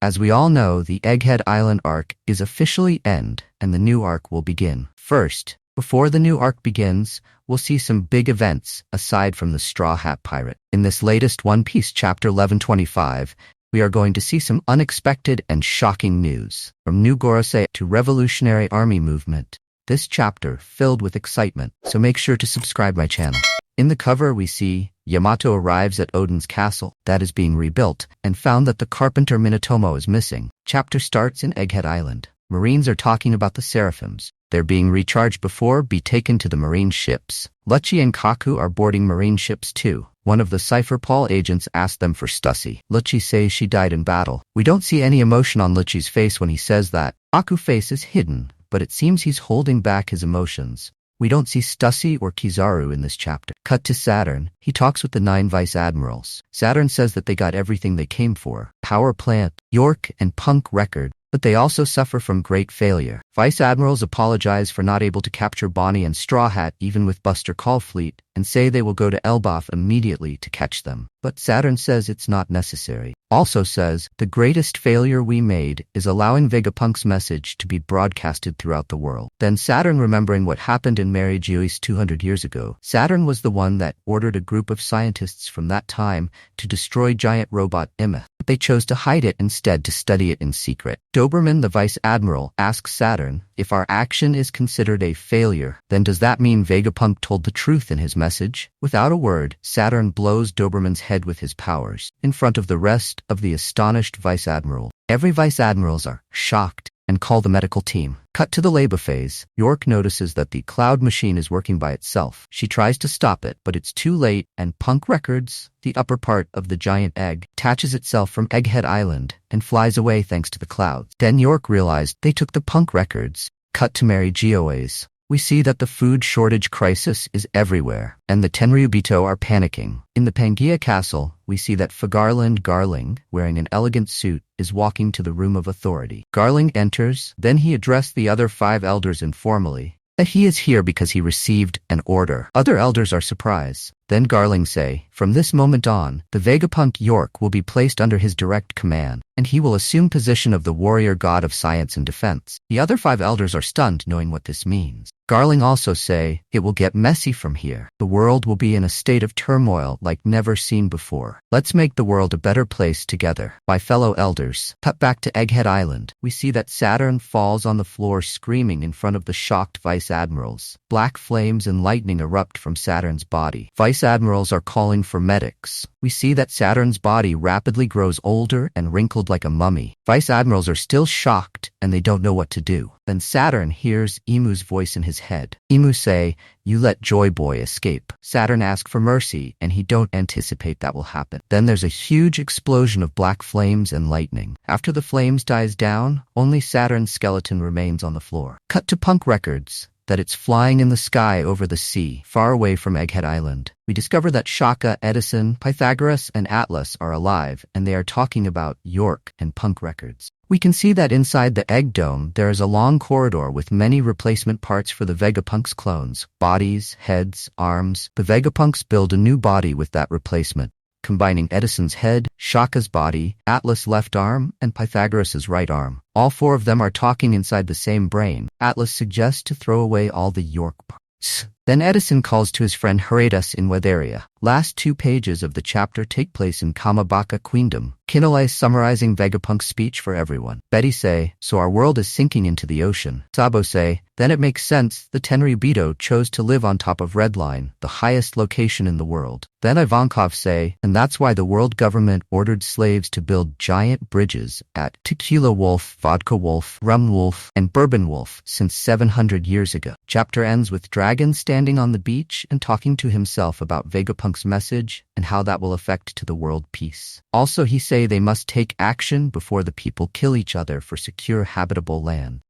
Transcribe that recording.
As we all know, the Egghead Island arc is officially end, and the new arc will begin. First, before the new arc begins, we'll see some big events aside from the Straw Hat Pirate. In this latest One Piece Chapter 1125, we are going to see some unexpected and shocking news. From New Gorosei to Revolutionary Army Movement, this chapter filled with excitement, so make sure to subscribe my channel. In the cover we see Yamato arrives at Oden's castle that is being rebuilt and found that the carpenter Minatomo is missing. Chapter starts in Egghead Island. Marines are talking about the Seraphims. They're being recharged before be taken to the marine ships. Lucci and Kaku are boarding marine ships too. One of the Cypher Paul agents asks them for Stussy. Lucci says she died in battle. We don't see any emotion on Lucci's face when he says that. Kaku's face is hidden, but it seems he's holding back his emotions. We don't see Stussy or Kizaru in this chapter. Cut to Saturn. He talks with the 9 vice admirals. Saturn says that they got everything they came for. Power plant, York, and Punk record. But they also suffer from great failure. Vice admirals apologize for not able to capture Bonnie and Straw Hat even with Buster Call fleet and say they will go to Elbaf immediately to catch them. But Saturn says it's not necessary. Also says, the greatest failure we made is allowing Vegapunk's message to be broadcasted throughout the world. Then Saturn, remembering what happened in Mary Geoise 200 years ago, Saturn was the one that ordered a group of scientists from that time to destroy giant robot Imeth. But they chose to hide it instead to study it in secret. Doberman, the vice admiral, asks Saturn, if our action is considered a failure, then does that mean Vegapunk told the truth in his message? Without a word, Saturn blows Doberman's head with his powers in front of the rest of the astonished vice admiral. Every vice admirals are shocked and call the medical team. Cut to the labor phase. York notices that the cloud machine is working by itself. She tries to stop it, but it's too late, and Punk Records, the upper part of the giant egg, attaches itself from Egghead Island and flies away thanks to the clouds. Then York realized they took the Punk Records. Cut to Mary Geoise. We see that the food shortage crisis is everywhere, and the Tenryubito are panicking. In the Pangaea castle, we see that Fagarland Garling, wearing an elegant suit, is walking to the room of authority. Garling enters, then he addressed the other 5 elders informally, that he is here because he received an order. Other elders are surprised. Then Garling say, from this moment on, the Vegapunk York will be placed under his direct command, and he will assume position of the warrior god of science and defense. The other 5 elders are stunned knowing what this means. Garling also say, it will get messy from here. The world will be in a state of turmoil like never seen before. Let's make the world a better place together. My fellow elders. Cut back to Egghead Island. We see that Saturn falls on the floor screaming in front of the shocked vice admirals. Black flames and lightning erupt from Saturn's body. Vice admirals are calling for medics. We see that Saturn's body rapidly grows older and wrinkled like a mummy. Vice admirals are still shocked and they don't know what to do. Then Saturn hears Emu's voice in his head. Emu say, you let Joy Boy escape. Saturn asks for mercy and he don't anticipate that will happen. Then there's a huge explosion of black flames and lightning. After the flames dies down, only Saturn's skeleton remains on the floor. Cut to Punk Records. That it's flying in the sky over the sea, far away from Egghead Island. We discover that Shaka, Edison, Pythagoras, and Atlas are alive, and they are talking about York and Punk Records. We can see that inside the egg dome, there is a long corridor with many replacement parts for the Vegapunk's clones, bodies, heads, arms. The Vegapunks build a new body with that replacement, combining Edison's head, Shaka's body, Atlas' left arm, and Pythagoras' right arm. All 4 of them are talking inside the same brain. Atlas suggests to throw away all the York parts. Then Edison calls to his friend Heredas in Weatheria. Last 2 pages of the chapter take place in Kamabaka Queendom. Kinole summarizing Vegapunk's speech for everyone. Betty say, so our world is sinking into the ocean. Sabo say, then it makes sense the Tenryubito chose to live on top of Redline, the highest location in the world. Then Ivankov say, and that's why the world government ordered slaves to build giant bridges at Tequila Wolf, Vodka Wolf, Rum Wolf, and Bourbon Wolf since 700 years ago. Chapter ends with Dragon standing on the beach and talking to himself about Vegapunk's message and how that will affect to the world peace. Also he say they must take action before the people kill each other for secure habitable land.